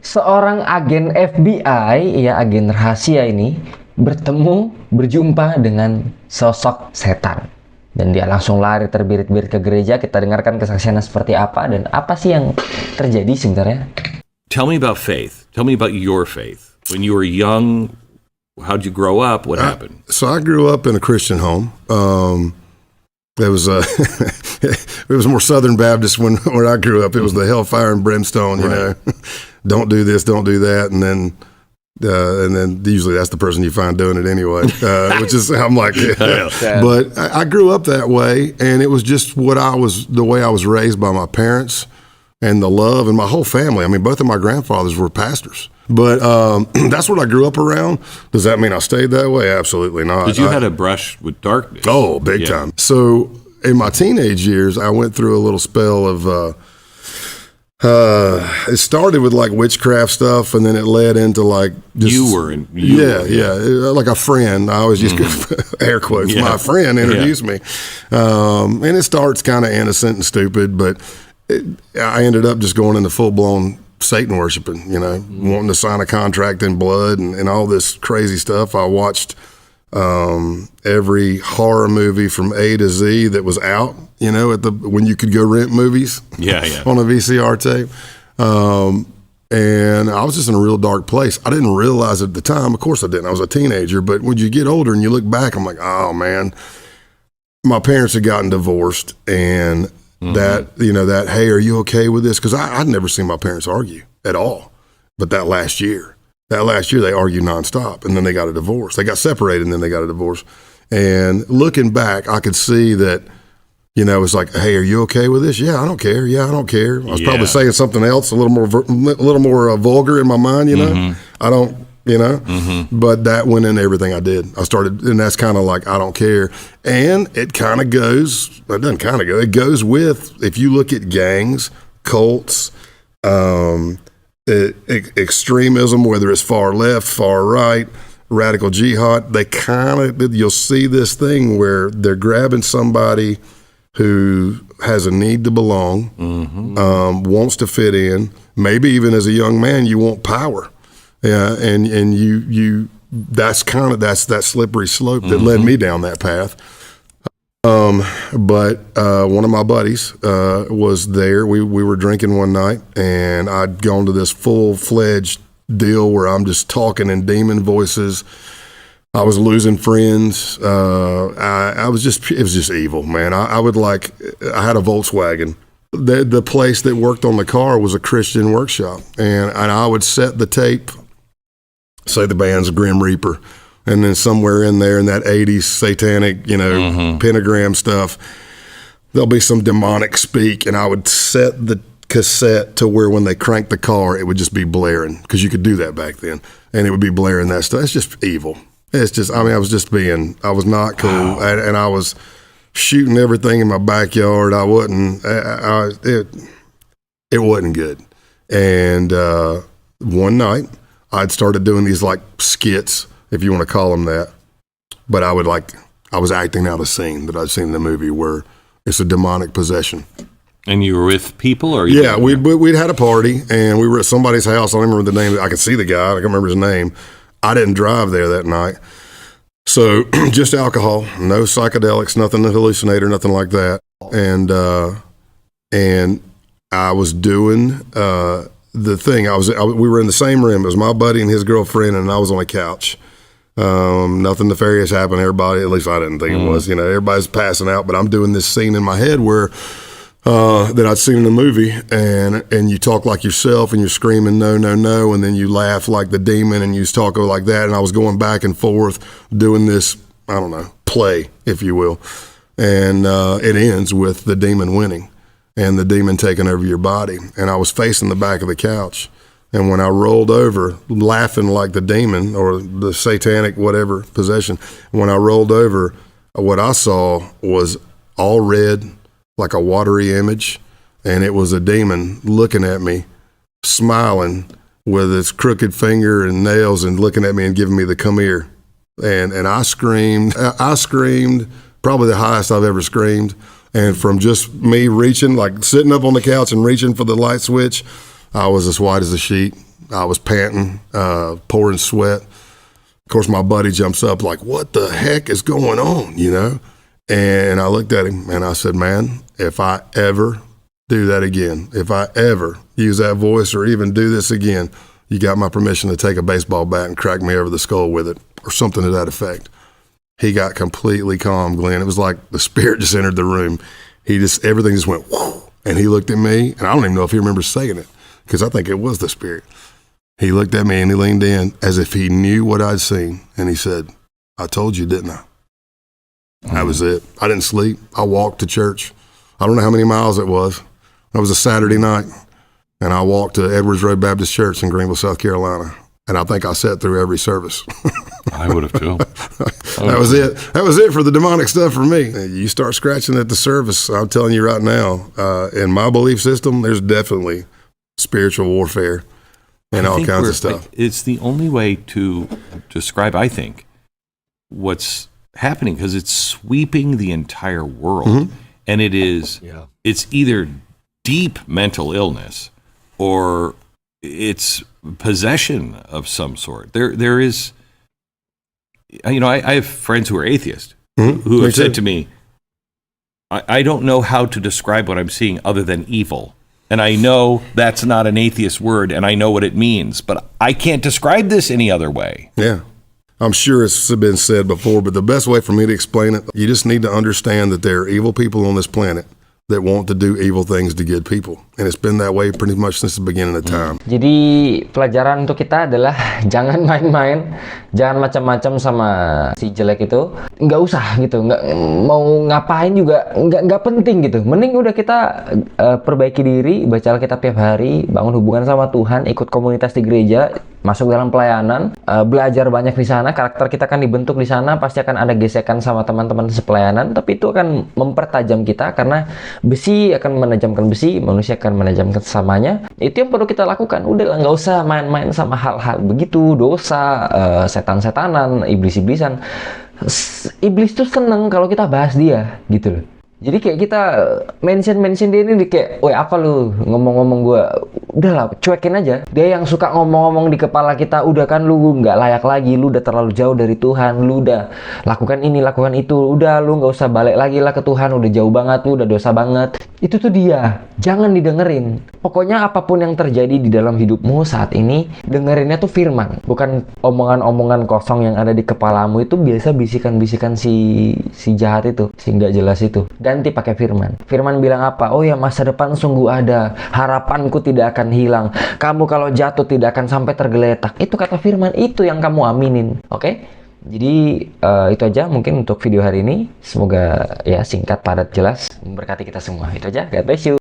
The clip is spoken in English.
Seorang agen FBI, ya agen rahasia ini, berjumpa dengan sosok setan. Dan dia langsung lari terbirit-birit ke gereja. Kita dengarkan kesaksiannya seperti apa dan apa sih yang terjadi sebenarnya. Tell me about faith. Tell me about your faith. When you were young, how'd you grow up? What happened? So I grew up in a Christian home. It was it was more Southern Baptist when I grew up. It was the hellfire and brimstone, you know. Don't do this, don't do that, and then usually that's the person you find doing it anyway. Which is I'm like, but I grew up that way, and it was just the way I was raised by my parents, and the love, and my whole family. I mean, both of my grandfathers were pastors. But that's what I grew up around. Does that mean I stayed that way? Absolutely not. Because you had a brush with darkness. Oh, big time. So in my teenage years, I went through a little spell of, it started with like witchcraft stuff, and then it led into like just, like a friend. I always use air quotes. My friend introduced me, and it starts kind of innocent and stupid, but I ended up just going into full blown Satan worshiping, you know, wanting to sign a contract in blood and all this crazy stuff. I watched every horror movie from A to Z that was out, you know, when you could go rent movies on a VCR tape. And I was just in a real dark place. I didn't realize at the time, of course I didn't, I was a teenager, but when you get older and you look back, I'm like, oh man, my parents had gotten divorced, and that, you know, that, hey, are you okay with this? Because I'd never seen my parents argue at all. But that last year they argued nonstop, and then they got a divorce. They got separated, and then they got a divorce. And looking back, I could see that, you know, it's like, hey, are you okay with this? Yeah, I don't care. Yeah, I don't care. I was probably saying something else, a little more vulgar in my mind, you know. I don't, you know, but that went in everything I did. I started, and that's kind of like, I don't care. And it kind of goes, it doesn't kind of go, it goes with, if you look at gangs, cults, extremism, whether it's far left, far right, radical jihad, they kind of, you'll see this thing where they're grabbing somebody who has a need to belong, wants to fit in. Maybe even as a young man, you want power. Yeah, and you that's that slippery slope that led me down that path. But one of my buddies was there. We were drinking one night, and I'd gone to this full-fledged deal where I'm just talking in demon voices. I was losing friends. It was just evil, man. I had a Volkswagen. The place that worked on the car was a Christian workshop, and I would set the tape, say the band's Grim Reaper, and then somewhere in there in that 80s satanic, you know, pentagram stuff, there'll be some demonic speak, and I would set the cassette to where when they cranked the car, it would just be blaring, because you could do that back then, and it would be blaring that stuff. It's just evil. It's just, I mean, I was not cool, and I was shooting everything in my backyard. I wasn't, it wasn't good. And one night, I'd started doing these like skits, if you want to call them that. But I was acting out a scene that I'd seen in the movie where it's a demonic possession. And you were with people, or we'd had a party, and we were at somebody's house. I don't remember the name. I could see the guy. I can't remember his name. I didn't drive there that night. So just alcohol, no psychedelics, nothing hallucinator, nothing like that. And I was doing the thing. We were in the same room. It was my buddy and his girlfriend, and I was on a couch. Nothing nefarious happened. Everybody, at least I didn't think it was, you know, everybody's passing out, but I'm doing this scene in my head where, that I'd seen in the movie, and you talk like yourself, and you're screaming, no, no, no, and then you laugh like the demon, and you talk like that, and I was going back and forth doing this, I don't know, play, if you will, and it ends with the demon winning, and the demon taking over your body, and I was facing the back of the couch, and when I rolled over, laughing like the demon, or the satanic whatever possession, when I rolled over, what I saw was all red, like a watery image, and it was a demon looking at me, smiling with its crooked finger and nails, and looking at me and giving me the come here. And I screamed probably the highest I've ever screamed. And from just me reaching, like sitting up on the couch and reaching for the light switch, I was as white as a sheet. I was panting, pouring sweat. Of course, my buddy jumps up like, what the heck is going on, you know? And I looked at him and I said, man, if I ever do that again, if I ever use that voice or even do this again, you got my permission to take a baseball bat and crack me over the skull with it or something to that effect. He got completely calm, Glenn. It was like the spirit just entered the room. Everything just went, whoo. And he looked at me, and I don't even know if he remembers saying it, because I think it was the spirit. He looked at me and he leaned in as if he knew what I'd seen. And he said, I told you, didn't I? That was it. I didn't sleep. I walked to church. I don't know how many miles it was. It was a Saturday night, and I walked to Edwards Road Baptist Church in Greenville, South Carolina. And I think I sat through every service. I would have too. That was it. That was it for the demonic stuff for me. You start scratching at the surface. I'm telling you right now, in my belief system, there's definitely spiritual warfare and all kinds of stuff. It's the only way to describe, I think, what's happening, because it's sweeping the entire world. And it's either deep mental illness or it's possession of some sort. There is, you know, I have friends who are atheists who have said to me, I don't know how to describe what I'm seeing other than evil. And I know that's not an atheist word, and I know what it means, but I can't describe this any other way. Yeah. I'm sure it's been said before, but the best way for me to explain it, you just need to understand that there are evil people on this planet that want to do evil things to good people. And it's been that way pretty much since the beginning of time. Jadi pelajaran untuk kita adalah jangan main-main, jangan macam-macam sama si jelek itu. Nggak usah gitu, nggak mau ngapain juga nggak penting gitu. Mending udah kita perbaiki diri, baca Alkitab tiap hari, bangun hubungan sama Tuhan, ikut komunitas di gereja, masuk dalam pelayanan, belajar banyak di sana. Karakter kita kan dibentuk di sana, pasti akan ada gesekan sama teman-teman sepelayanan, tapi itu akan mempertajam kita karena besi akan menajamkan besi, manusia akan menajamkan sesamanya. Itu yang perlu kita lakukan. Udahlah, nggak usah main-main sama hal-hal begitu, dosa, setan-setanan, iblis-iblisan. Iblis tuh seneng kalau kita bahas dia, gitu loh. Jadi kayak kita mention dia ini kayak, woi apa lu ngomong-ngomong gue, udahlah cuekin aja. Dia yang suka ngomong-ngomong di kepala kita, udah kan lu nggak layak lagi, lu udah terlalu jauh dari Tuhan, lu udah lakukan ini, lakukan itu, udah lu nggak usah balik lagi lah ke Tuhan, udah jauh banget, lu udah dosa banget. Itu tuh dia, jangan didengerin. Pokoknya apapun yang terjadi di dalam hidupmu saat ini, dengerinnya tuh firman, bukan omongan-omongan kosong yang ada di kepalamu. Itu biasa bisikan-bisikan si jahat itu, si nggak jelas itu. Ganti pakai firman. Firman bilang apa? Oh ya, masa depan sungguh ada, harapanku tidak akan hilang, kamu kalau jatuh tidak akan sampai tergeletak. Itu kata firman, itu yang kamu aminin. Oke? Jadi itu aja mungkin untuk video hari ini. Semoga ya singkat, padat, jelas, memberkati kita semua. Itu aja. God bless you.